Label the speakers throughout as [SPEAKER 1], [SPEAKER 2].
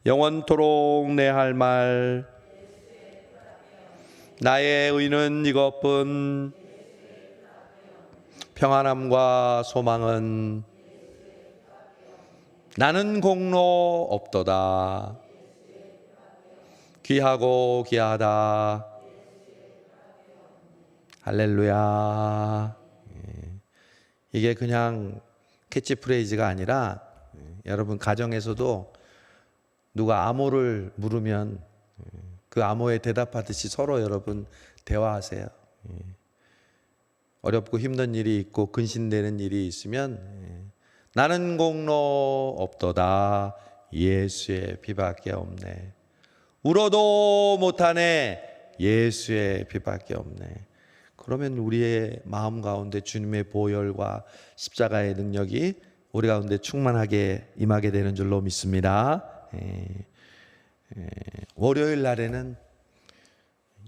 [SPEAKER 1] 영원토록 내 할 말 나의 의는 이것뿐 평안함과 소망은 나는 공로 없도다. 귀하고 귀하다. 할렐루야. 이게 그냥 캐치프레이즈가 아니라 여러분 가정에서도 누가 암호를 물으면 그 암호에 대답하듯이 서로 여러분 대화하세요. 어렵고 힘든 일이 있고 근심되는 일이 있으면 나는 공로 없도다. 예수의 피밖에 없네. 울어도 못하네. 예수의 피밖에 없네. 그러면 우리의 마음 가운데 주님의 보혈과 십자가의 능력이 우리 가운데 충만하게 임하게 되는 줄로 믿습니다. 월요일 날에는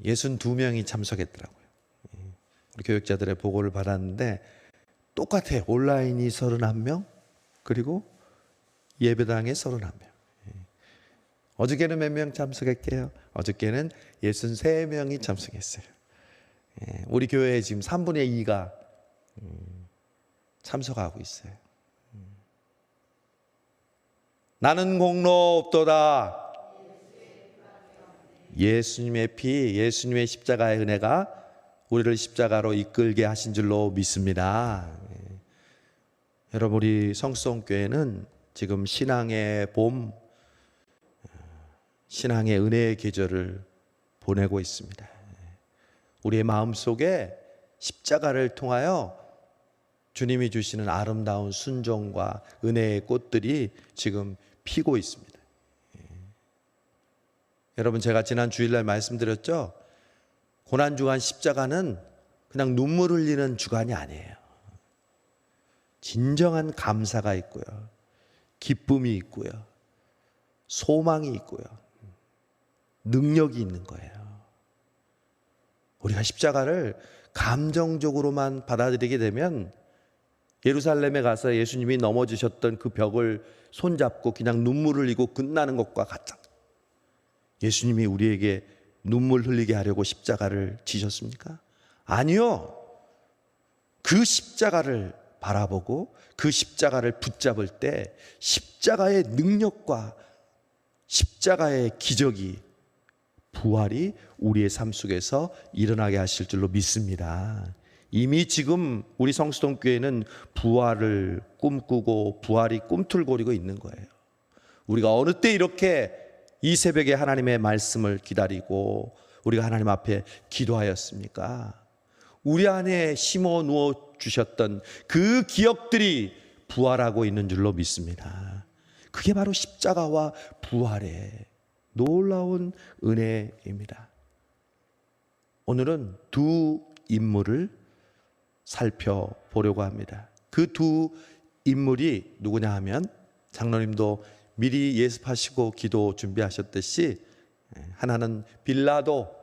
[SPEAKER 1] 62명이 참석했더라고요. 우리 교육자들의 보고를 받았는데 똑같아요. 온라인이 31명, 그리고 예배당에 31명. 어저께는 몇 명 참석했게요? 어저께는 63명이 참석했어요. 우리 교회에 지금 3분의 2가 참석하고 있어요. 나는 공로 없도다. 예수님의 피, 예수님의 십자가의 은혜가 우리를 십자가로 이끌게 하신 줄로 믿습니다. 여러분, 우리 성수동교회는 지금 신앙의 봄, 신앙의 은혜의 계절을 보내고 있습니다. 우리의 마음속에 십자가를 통하여 주님이 주시는 아름다운 순종과 은혜의 꽃들이 지금 피고 있습니다. 여러분, 제가 지난 주일날 말씀드렸죠? 고난주간 십자가는 그냥 눈물 흘리는 주간이 아니에요. 진정한 감사가 있고요, 기쁨이 있고요, 소망이 있고요, 능력이 있는 거예요. 우리가 십자가를 감정적으로만 받아들이게 되면 예루살렘에 가서 예수님이 넘어지셨던 그 벽을 손잡고 그냥 눈물 흘리고 끝나는 것과 같다. 예수님이 우리에게 눈물 흘리게 하려고 십자가를 지셨습니까? 아니요. 그 십자가를 바라보고 그 십자가를 붙잡을 때 십자가의 능력과 십자가의 기적이, 부활이 우리의 삶 속에서 일어나게 하실 줄로 믿습니다. 이미 지금 우리 성수동교회는 부활을 꿈꾸고 부활이 꿈틀거리고 있는 거예요. 우리가 어느 때 이렇게 이 새벽에 하나님의 말씀을 기다리고 우리가 하나님 앞에 기도하였습니까? 우리 안에 심어 누워 주셨던 그 기억들이 부활하고 있는 줄로 믿습니다. 그게 바로 십자가와 부활의 놀라운 은혜입니다. 오늘은 두 인물을 살펴보려고 합니다. 그 두 인물이 누구냐 하면, 장로님도 미리 예습하시고 기도 준비하셨듯이 하나는 빌라도,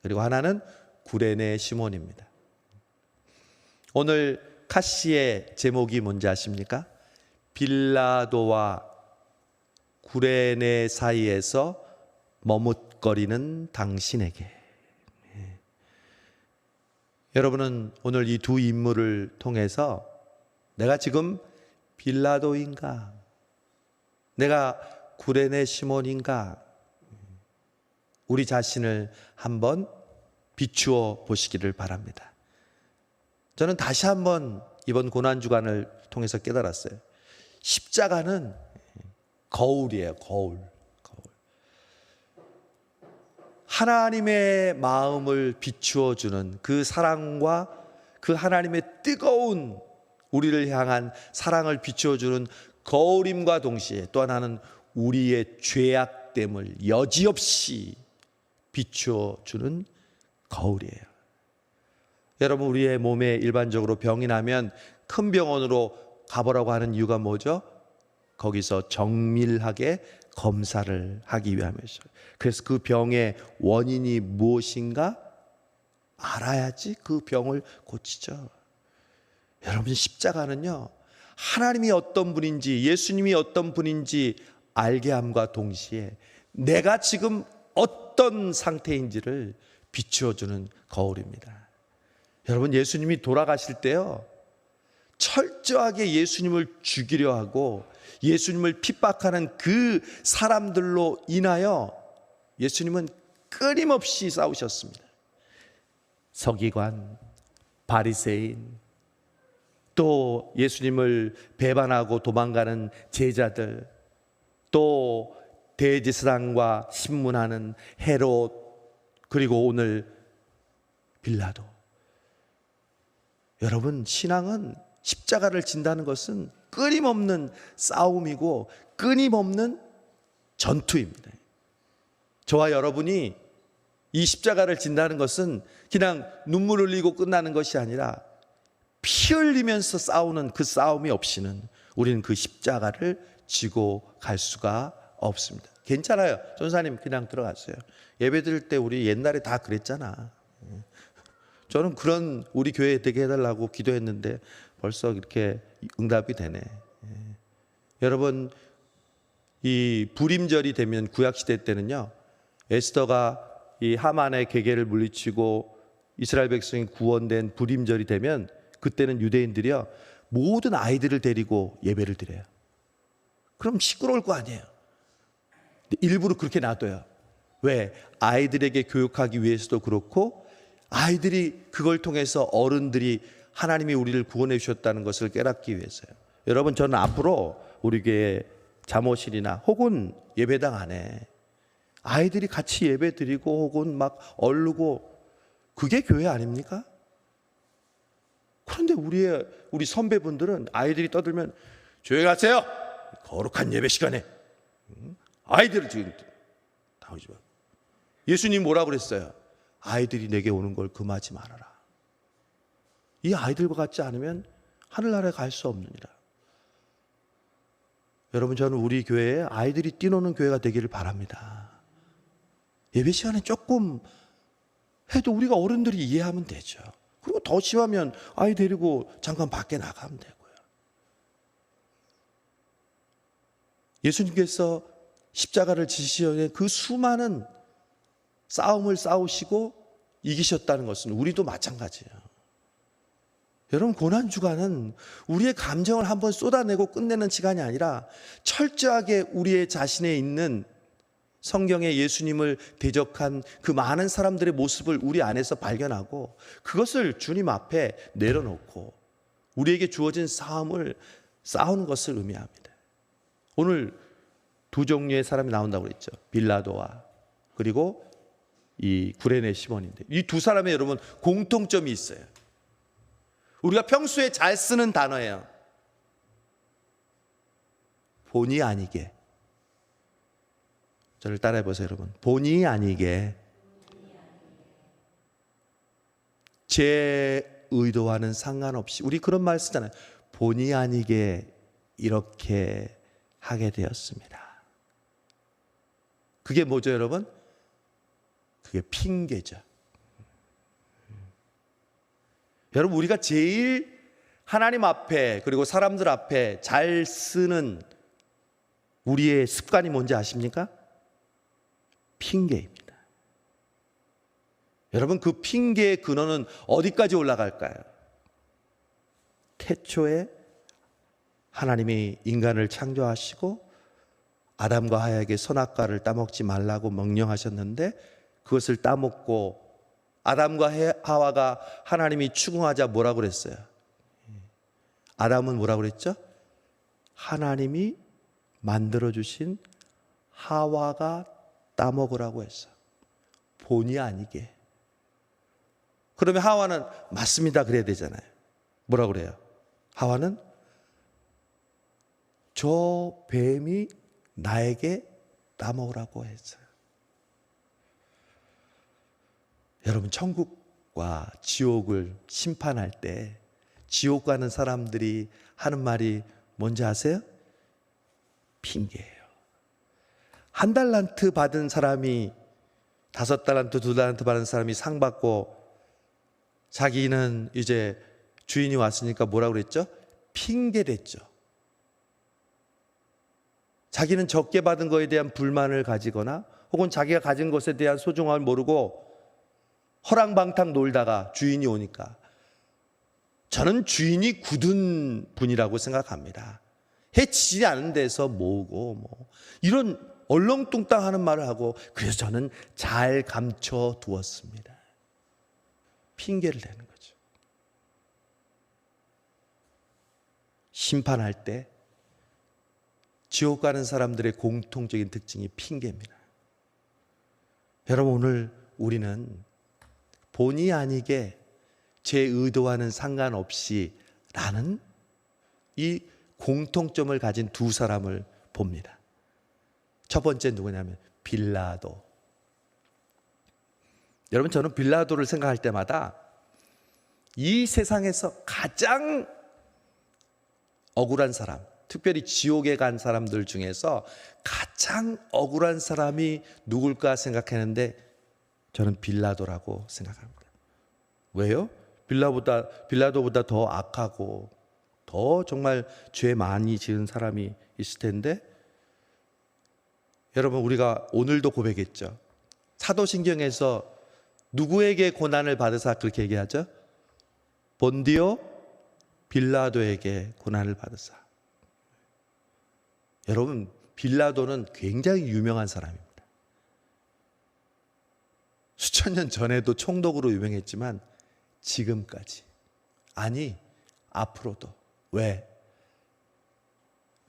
[SPEAKER 1] 그리고 하나는 구레네 시몬입니다. 오늘 카시의 제목이 뭔지 아십니까? 빌라도와 구레네 사이에서 머뭇거리는 당신에게. 여러분은 오늘 이 두 인물을 통해서 내가 지금 빌라도인가, 내가 구레네 시몬인가, 우리 자신을 한번 비추어 보시기를 바랍니다. 저는 다시 한번 이번 고난주간을 통해서 깨달았어요. 십자가는 거울이에요. 거울. 하나님의 마음을 비추어 주는 그 사랑과 그 하나님의 뜨거운 우리를 향한 사랑을 비추어 주는 거울임과 동시에 또 하나는 우리의 죄악됨을 여지없이 비추어 주는 거울이에요. 여러분, 우리의 몸에 일반적으로 병이 나면 큰 병원으로 가보라고 하는 이유가 뭐죠? 거기서 정밀하게 검사를 하기 위함이죠. 그래서 그 병의 원인이 무엇인가 알아야지 그 병을 고치죠. 여러분, 십자가는요, 하나님이 어떤 분인지, 예수님이 어떤 분인지 알게 함과 동시에 내가 지금 어떤 상태인지를 비추어주는 거울입니다. 여러분, 예수님이 돌아가실 때요, 철저하게 예수님을 죽이려 하고 예수님을 핍박하는 그 사람들로 인하여 예수님은 끊임없이 싸우셨습니다. 서기관, 바리새인, 또 예수님을 배반하고 도망가는 제자들, 또 대제사장과 신문하는 헤롯, 그리고 오늘 빌라도. 여러분, 신앙은 십자가를 진다는 것은 끊임없는 싸움이고 끊임없는 전투입니다. 저와 여러분이 이 십자가를 진다는 것은 그냥 눈물 흘리고 끝나는 것이 아니라 피 흘리면서 싸우는 그 싸움이 없이는 우리는 그 십자가를 지고 갈 수가 없습니다. 괜찮아요. 전사님 그냥 들어갔어요. 예배 드릴 때 우리 옛날에 다 그랬잖아. 저는 그런 우리 교회 되게 해달라고 기도했는데 벌써 이렇게 응답이 되네. 여러분, 이 불임절이 되면 구약시대 때는요, 에스더가 이 하만의 계계를 물리치고 이스라엘 백성이 구원된 불임절이 되면 그때는 유대인들이요, 모든 아이들을 데리고 예배를 드려요. 그럼 시끄러울 거 아니에요. 일부러 그렇게 놔둬요. 왜? 아이들에게 교육하기 위해서도 그렇고, 아이들이 그걸 통해서 어른들이 하나님이 우리를 구원해 주셨다는 것을 깨닫기 위해서요. 여러분, 저는 앞으로 우리 교회 잠옷실이나 혹은 예배당 안에 아이들이 같이 예배 드리고 혹은 막 얼르고, 그게 교회 아닙니까? 그런데 우리 선배분들은 아이들이 떠들면 조용히 하세요. 거룩한 예배 시간에 아이들을 지금 나오지 마. 예수님 뭐라고 그랬어요? 아이들이 내게 오는 걸 금하지 말아라. 이 아이들과 같지 않으면 하늘나라에 갈 수 없느니라. 여러분, 저는 우리 교회에 아이들이 뛰노는 교회가 되기를 바랍니다. 예배 시간에 조금 해도 우리가 어른들이 이해하면 되죠. 그리고 더 심하면 아이 데리고 잠깐 밖에 나가면 되고요. 예수님께서 십자가를 지시기에 그 수많은 싸움을 싸우시고 이기셨다는 것은 우리도 마찬가지예요. 여러분, 고난주간은 우리의 감정을 한번 쏟아내고 끝내는 시간이 아니라 철저하게 우리의 자신에 있는 성경에 예수님을 대적한 그 많은 사람들의 모습을 우리 안에서 발견하고 그것을 주님 앞에 내려놓고 우리에게 주어진 싸움을 싸우는 것을 의미합니다. 오늘 두 종류의 사람이 나온다고 그랬죠. 빌라도와 그리고 이 구레네 시몬인데, 이 두 사람의 여러분 공통점이 있어요. 우리가 평소에 잘 쓰는 단어예요. 본의 아니게. 저를 따라해 보세요, 여러분. 본의 아니게 제 의도와는 상관없이, 우리 그런 말 쓰잖아요. 본의 아니게 이렇게 하게 되었습니다. 그게 뭐죠, 여러분? 그게 핑계죠. 여러분, 우리가 제일 하나님 앞에 그리고 사람들 앞에 잘 쓰는 우리의 습관이 뭔지 아십니까? 핑계입니다. 여러분, 그 핑계의 근원은 어디까지 올라갈까요? 태초에 하나님이 인간을 창조하시고 아담과 하와에게 선악과를 따먹지 말라고 명령하셨는데 그것을 따먹고 아담과 하와가 하나님이 추궁하자 뭐라고 그랬어요? 아담은 뭐라고 그랬죠? 하나님이 만들어주신 하와가 따먹으라고 했어요. 본의 아니게. 그러면 하와는 맞습니다 그래야 되잖아요. 뭐라고 그래요? 하와는 저 뱀이 나에게 따먹으라고 했어요. 여러분, 천국과 지옥을 심판할 때 지옥 가는 사람들이 하는 말이 뭔지 아세요? 핑계예요. 1달란트 받은 사람이 5달란트, 2달란트 받은 사람이 상 받고 자기는 이제 주인이 왔으니까 뭐라고 그랬죠? 핑계댔죠. 자기는 적게 받은 것에 대한 불만을 가지거나 혹은 자기가 가진 것에 대한 소중함을 모르고 허랑방탕 놀다가 주인이 오니까, 저는 주인이 굳은 분이라고 생각합니다. 해치지 않은 데서 모으고 이런 얼렁뚱땅하는 말을 하고, 그래서 저는 잘 감춰 두었습니다. 핑계를 대는 거죠. 심판할 때 지옥 가는 사람들의 공통적인 특징이 핑계입니다. 여러분, 오늘 우리는 본의 아니게 제 의도와는 상관없이 라는 이 공통점을 가진 두 사람을 봅니다. 첫 번째 누구냐면 빌라도. 여러분, 저는 빌라도를 생각할 때마다 이 세상에서 가장 억울한 사람, 특별히 지옥에 간 사람들 중에서 가장 억울한 사람이 누굴까 생각했는데, 저는 빌라도라고 생각합니다. 왜요? 빌라도보다 더 악하고 더 정말 죄 많이 지은 사람이 있을 텐데, 여러분, 우리가 오늘도 고백했죠. 사도신경에서 누구에게 고난을 받으사 그렇게 얘기하죠? 본디오 빌라도에게 고난을 받으사. 여러분, 빌라도는 굉장히 유명한 사람입니다. 수천 년 전에도 총독으로 유명했지만 지금까지, 아니 앞으로도. 왜?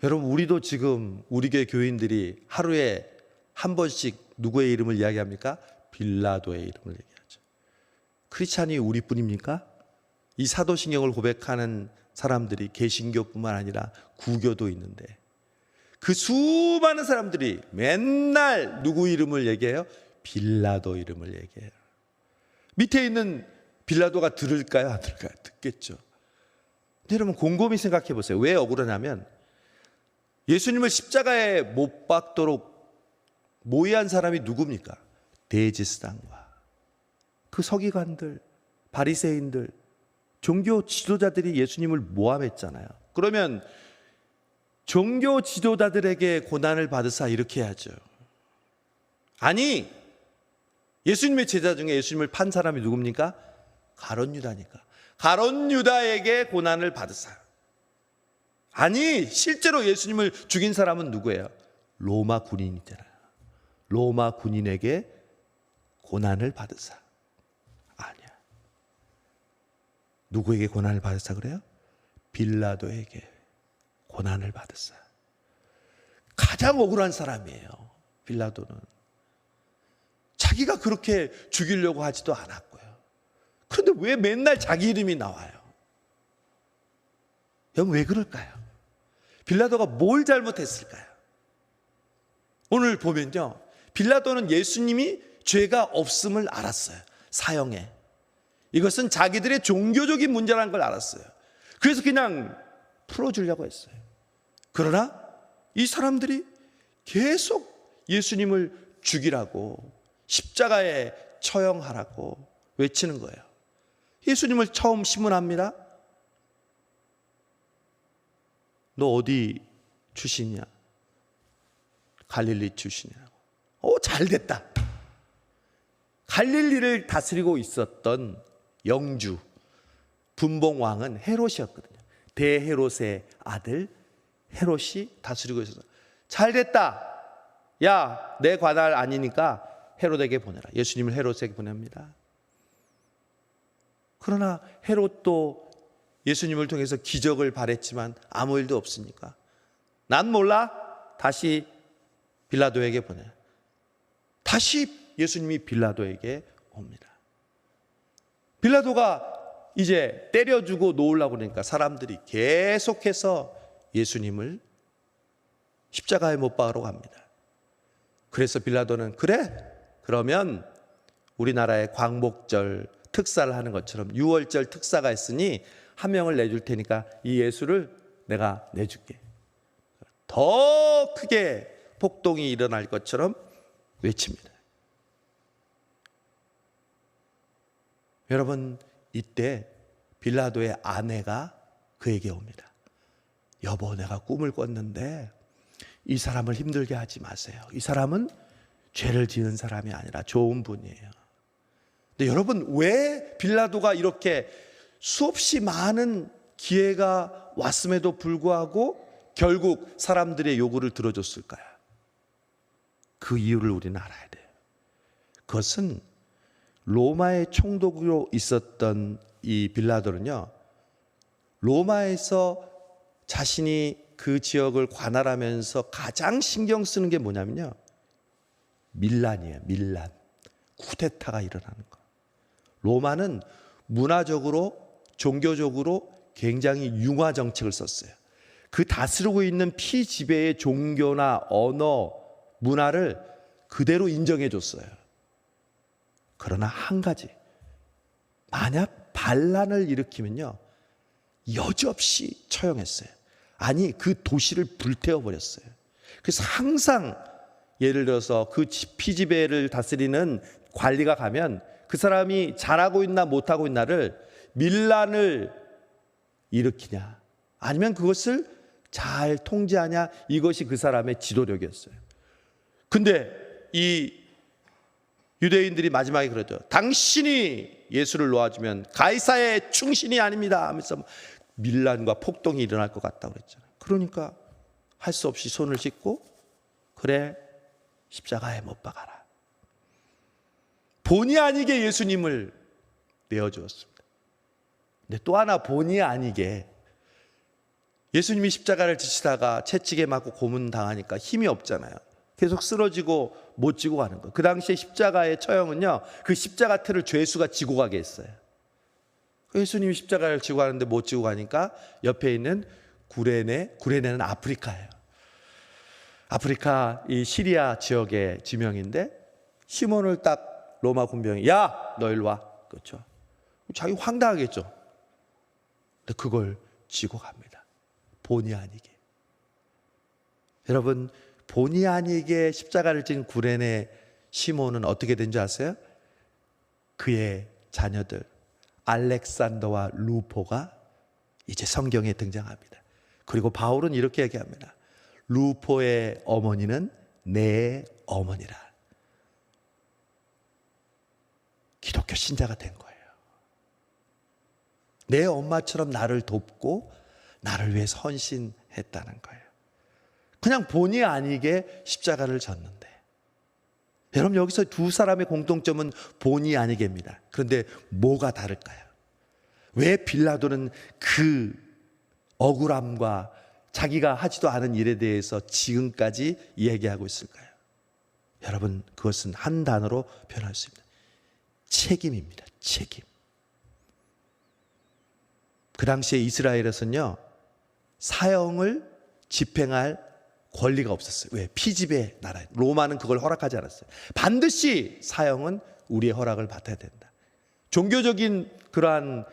[SPEAKER 1] 여러분, 우리도 지금 우리 교회 교인들이 하루에 한 번씩 누구의 이름을 이야기합니까? 빌라도의 이름을 얘기하죠. 크리스찬이 우리뿐입니까? 이 사도신경을 고백하는 사람들이 개신교뿐만 아니라 구교도 있는데, 그 수많은 사람들이 맨날 누구 이름을 얘기해요? 빌라도 이름을 얘기해요. 밑에 있는 빌라도가 들을까요? 안 들을까요? 듣겠죠. 근데 여러분, 곰곰이 생각해 보세요. 왜 억울하냐면, 예수님을 십자가에 못 박도록 모의한 사람이 누굽니까? 대제사장과 그 서기관들, 바리새인들, 종교 지도자들이 예수님을 모함했잖아요. 그러면 종교 지도자들에게 고난을 받으사 이렇게 해야죠. 아니, 예수님의 제자 중에 예수님을 판 사람이 누굽니까? 가룟 유다니까. 가룟 유다에게 고난을 받으사. 아니, 실제로 예수님을 죽인 사람은 누구예요? 로마 군인이잖아요. 로마 군인에게 고난을 받으사. 아니야. 누구에게 고난을 받으사 그래요? 빌라도에게 고난을 받으사. 가장 억울한 사람이에요, 빌라도는. 자기가 그렇게 죽이려고 하지도 않았고요. 그런데 왜 맨날 자기 이름이 나와요? 여러분, 왜 그럴까요? 빌라도가 뭘 잘못했을까요? 오늘 보면요, 빌라도는 예수님이 죄가 없음을 알았어요. 사형에. 이것은 자기들의 종교적인 문제라는 걸 알았어요. 그래서 그냥 풀어주려고 했어요. 그러나 이 사람들이 계속 예수님을 죽이라고, 십자가에 처형하라고 외치는 거예요. 예수님을 처음 신문합니다. 너 어디 출신이야? 갈릴리 출신이라고. 잘 됐다. 갈릴리를 다스리고 있었던 영주 분봉왕은 헤롯이었거든요. 대헤롯의 아들 헤롯이 다스리고 있어서 잘 됐다. 야, 내 관할 아니니까 헤롯에게 보내라. 예수님을 헤롯에게 보냅니다. 그러나 헤롯도 예수님을 통해서 기적을 바랬지만 아무 일도 없으니까 난 몰라. 다시 빌라도에게 보내. 다시 예수님이 빌라도에게 옵니다. 빌라도가 이제 때려주고 놓으려고 그러니까 사람들이 계속해서 예수님을 십자가에 못 박으러 갑니다. 그래서 빌라도는 그래, 그러면 우리나라의 광복절 특사를 하는 것처럼 6월절 특사가 있으니 한 명을 내줄 테니까 이 예수를 내가 내줄게. 더 크게 폭동이 일어날 것처럼 외칩니다. 여러분, 이때 빌라도의 아내가 그에게 옵니다. 여보, 내가 꿈을 꿨는데 이 사람을 힘들게 하지 마세요. 이 사람은 죄를 지은 사람이 아니라 좋은 분이에요. 근데 여러분, 왜 빌라도가 이렇게 수없이 많은 기회가 왔음에도 불구하고 결국 사람들의 요구를 들어줬을까요? 그 이유를 우리는 알아야 돼요. 그것은 로마의 총독으로 있었던 이 빌라도는요, 로마에서 자신이 그 지역을 관할하면서 가장 신경 쓰는 게 뭐냐면요, 밀란이에요. 밀란. 쿠데타가 일어나는 거. 로마는 문화적으로, 종교적으로 굉장히 융화 정책을 썼어요. 그 다스리고 있는 피지배의 종교나 언어, 문화를 그대로 인정해 줬어요. 그러나 한 가지, 만약 반란을 일으키면요, 여지없이 처형했어요. 아니, 그 도시를 불태워버렸어요. 그래서 항상 예를 들어서 그 피지배를 다스리는 관리가 가면 그 사람이 잘하고 있나 못하고 있나를 밀란을 일으키냐 아니면 그것을 잘 통제하냐, 이것이 그 사람의 지도력이었어요. 근데 이 유대인들이 마지막에 그러죠. 당신이 예수를 놓아주면 가이사의 충신이 아닙니다 하면서 밀란과 폭동이 일어날 것 같다고 그랬잖아요. 그러니까 할 수 없이 손을 씻고, 그래, 십자가에 못 박아라. 본의 아니게 예수님을 내어주었습니다. 근데 또 하나 본의 아니게 예수님이 십자가를 지시다가 채찍에 맞고 고문당하니까 힘이 없잖아요. 계속 쓰러지고 못 지고 가는 거예요. 그 당시에 십자가의 처형은요, 그 십자가 틀을 죄수가 지고 가게 했어요. 예수님이 십자가를 지고 가는데 못 지고 가니까 옆에 있는 구레네는 아프리카예요. 아프리카 이 시리아 지역의 지명인데, 시몬을 딱 로마 군병이, 야, 너 일로 와. 그렇죠. 자기 황당하겠죠. 근데 그걸 지고 갑니다. 본의 아니게. 여러분, 본의 아니게 십자가를 진 구레네 시몬은 어떻게 된 줄 아세요? 그의 자녀들 알렉산더와 루포가 이제 성경에 등장합니다. 그리고 바울은 이렇게 얘기합니다. 루포의 어머니는 내 어머니라. 기독교 신자가 된 거예요. 내 엄마처럼 나를 돕고 나를 위해서 헌신했다는 거예요. 그냥 본의 아니게 십자가를 졌는데, 여러분, 여기서 두 사람의 공통점은 본의 아니게입니다. 그런데 뭐가 다를까요? 왜 빌라도는 그 억울함과 자기가 하지도 않은 일에 대해서 지금까지 이야기하고 있을까요? 여러분, 그것은 한 단어로 표현할 수 있습니다. 책임입니다. 책임. 그 당시에 이스라엘에서는요, 사형을 집행할 권리가 없었어요. 왜? 피지배 나라예요. 로마는 그걸 허락하지 않았어요. 반드시 사형은 우리의 허락을 받아야 된다. 종교적인 그러한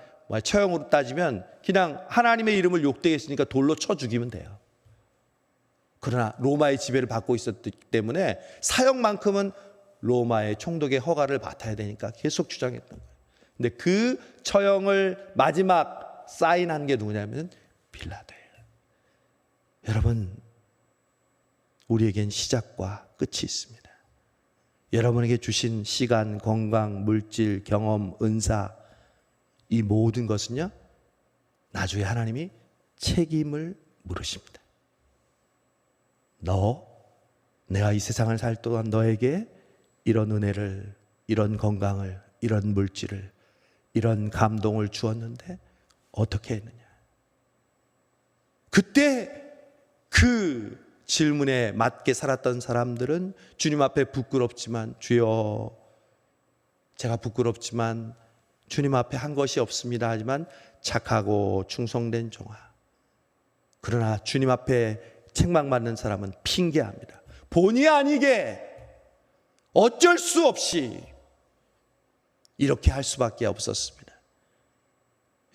[SPEAKER 1] 처형으로 따지면 그냥 하나님의 이름을 욕되게 했으니까 돌로 쳐 죽이면 돼요. 그러나 로마의 지배를 받고 있었기 때문에 사형만큼은 로마의 총독의 허가를 받아야 되니까 계속 주장했던 거예요. 근데 그 처형을 마지막 사인한 게 누구냐면 빌라도예요. 여러분, 우리에겐 시작과 끝이 있습니다. 여러분에게 주신 시간, 건강, 물질, 경험, 은사, 이 모든 것은요, 나중에 하나님이 책임을 물으십니다. 내가 이 세상을 살 동안 너에게 이런 은혜를, 이런 건강을, 이런 물질을, 이런 감동을 주었는데 어떻게 했느냐. 그때 그 질문에 맞게 살았던 사람들은 주님 앞에 부끄럽지만, 주여, 제가 부끄럽지만 주님 앞에 한 것이 없습니다 하지만 착하고 충성된 종아. 그러나 주님 앞에 책망받는 사람은 핑계합니다. 본의 아니게 어쩔 수 없이 이렇게 할 수밖에 없었습니다.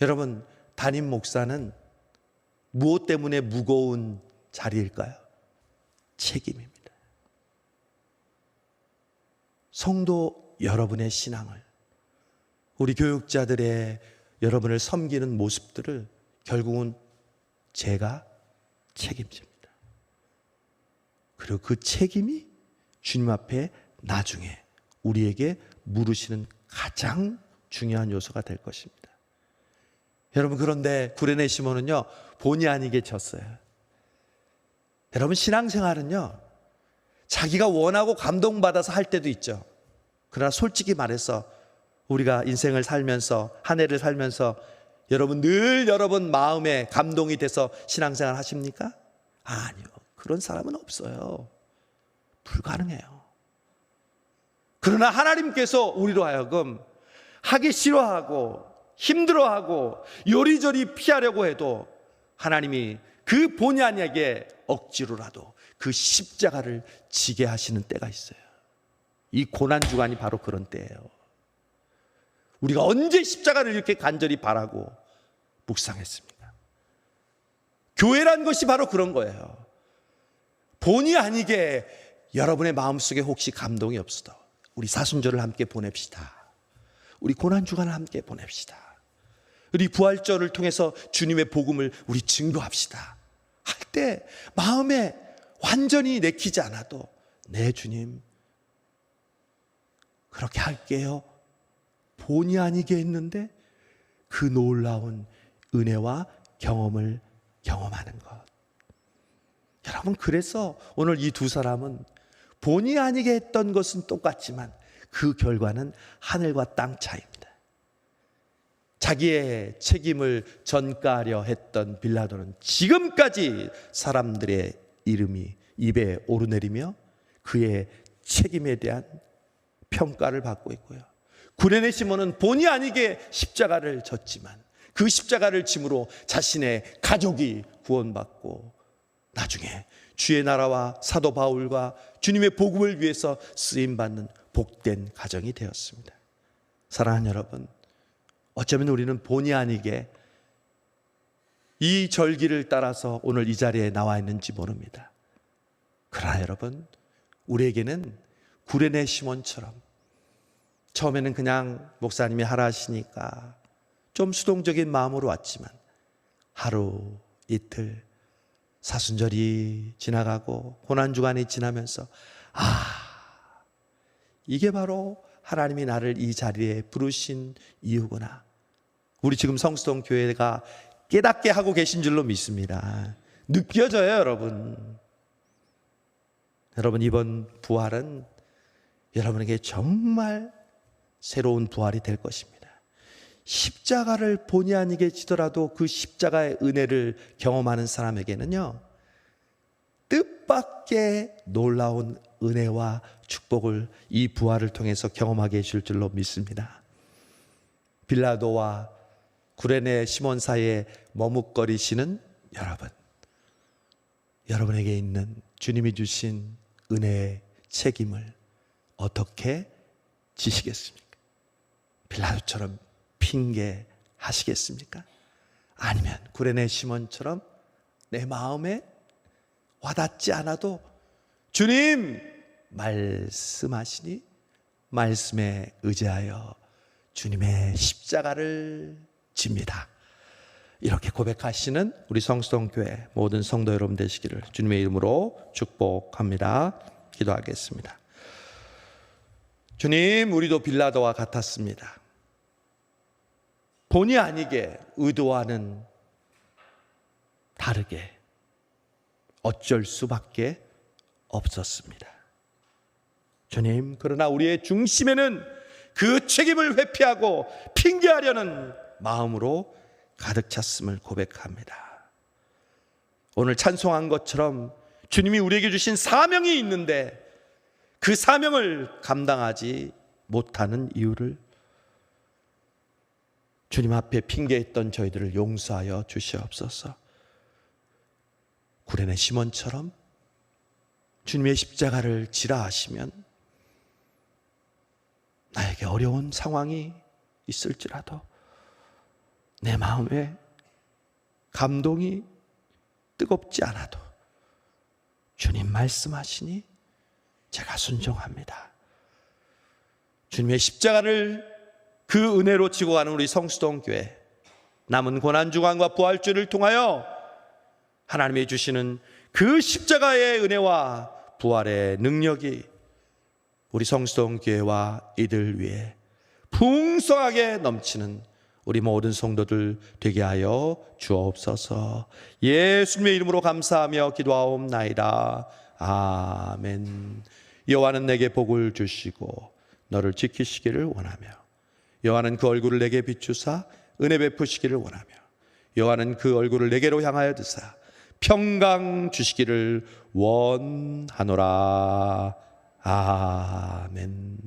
[SPEAKER 1] 여러분, 담임 목사는 무엇 때문에 무거운 자리일까요? 책임입니다. 성도 여러분의 신앙을, 우리 교육자들의 여러분을 섬기는 모습들을 결국은 제가 책임집니다. 그리고 그 책임이 주님 앞에 나중에 우리에게 물으시는 가장 중요한 요소가 될 것입니다. 여러분, 그런데 구레네 시몬은요, 본의 아니게 졌어요. 여러분, 신앙생활은요, 자기가 원하고 감동받아서 할 때도 있죠. 그러나 솔직히 말해서 우리가 인생을 살면서, 한 해를 살면서 여러분 늘 여러분 마음에 감동이 돼서 신앙생활 하십니까? 아니요. 그런 사람은 없어요. 불가능해요. 그러나 하나님께서 우리로 하여금 하기 싫어하고 힘들어하고 요리조리 피하려고 해도 하나님이 그 본의 아니게 억지로라도 그 십자가를 지게 하시는 때가 있어요. 이 고난주간이 바로 그런 때예요. 우리가 언제 십자가를 이렇게 간절히 바라고 묵상했습니다. 교회란 것이 바로 그런 거예요. 본의 아니게 여러분의 마음속에 혹시 감동이 없어도 우리 사순절을 함께 보냅시다. 우리 고난주간을 함께 보냅시다. 우리 부활절을 통해서 주님의 복음을 우리 증거합시다. 할 때 마음에 완전히 내키지 않아도 네 주님 그렇게 할게요. 본의 아니게 했는데 그 놀라운 은혜와 경험을 경험하는 것. 여러분, 그래서 오늘 이 두 사람은 본의 아니게 했던 것은 똑같지만 그 결과는 하늘과 땅 차이입니다. 자기의 책임을 전가하려 했던 빌라도는 지금까지 사람들의 이름이 입에 오르내리며 그의 책임에 대한 평가를 받고 있고요. 구레네 시몬은 본의 아니게 십자가를 졌지만 그 십자가를 짐으로 자신의 가족이 구원받고 나중에 주의 나라와 사도 바울과 주님의 복음을 위해서 쓰임받는 복된 가정이 되었습니다. 사랑하는 여러분, 어쩌면 우리는 본의 아니게 이 절기를 따라서 오늘 이 자리에 나와 있는지 모릅니다. 그러나 여러분, 우리에게는 구레네 시몬처럼 처음에는 그냥 목사님이 하라 하시니까 좀 수동적인 마음으로 왔지만 하루 이틀 사순절이 지나가고 고난주간이 지나면서 이게 바로 하나님이 나를 이 자리에 부르신 이유구나. 우리 지금 성수동 교회가 깨닫게 하고 계신 줄로 믿습니다. 느껴져요, 여러분. 여러분, 이번 부활은 여러분에게 정말 새로운 부활이 될 것입니다. 십자가를 본의 아니게 지더라도 그 십자가의 은혜를 경험하는 사람에게는요, 뜻밖의 놀라운 은혜와 축복을 이 부활을 통해서 경험하게 해줄 줄로 믿습니다. 빌라도와 구레네 시몬 사이에 머뭇거리시는 여러분, 여러분에게 있는 주님이 주신 은혜의 책임을 어떻게 지시겠습니까? 빌라도처럼 핑계하시겠습니까? 아니면 구레네 시몬처럼 내 마음에 와닿지 않아도 주님 말씀하시니 말씀에 의지하여 주님의 십자가를 집니다. 이렇게 고백하시는 우리 성수동교회 모든 성도 여러분 되시기를 주님의 이름으로 축복합니다. 기도하겠습니다. 주님, 우리도 빌라도와 같았습니다. 본의 아니게 의도와는 다르게 어쩔 수밖에 없었습니다. 주님, 그러나 우리의 중심에는 그 책임을 회피하고 핑계하려는 마음으로 가득 찼음을 고백합니다. 오늘 찬송한 것처럼 주님이 우리에게 주신 사명이 있는데 그 사명을 감당하지 못하는 이유를 주님 앞에 핑계했던 저희들을 용서하여 주시옵소서. 구레네 시몬처럼 주님의 십자가를 지라 하시면 나에게 어려운 상황이 있을지라도 내 마음에 감동이 뜨겁지 않아도 주님 말씀하시니 제가 순종합니다. 주님의 십자가를 그 은혜로 지고 가는 우리 성수동교회, 남은 고난주간과 부활주를 통하여 하나님이 주시는 그 십자가의 은혜와 부활의 능력이 우리 성수동 교회와 이들 위에 풍성하게 넘치는 우리 모든 성도들 되게 하여 주옵소서. 예수님의 이름으로 감사하며 기도하옵나이다. 아멘. 여호와는 내게 복을 주시고 너를 지키시기를 원하며, 여호와는 그 얼굴을 내게 비추사 은혜 베푸시기를 원하며, 여호와는 그 얼굴을 내게로 향하여 드사 평강 주시기를 원하노라. 아멘.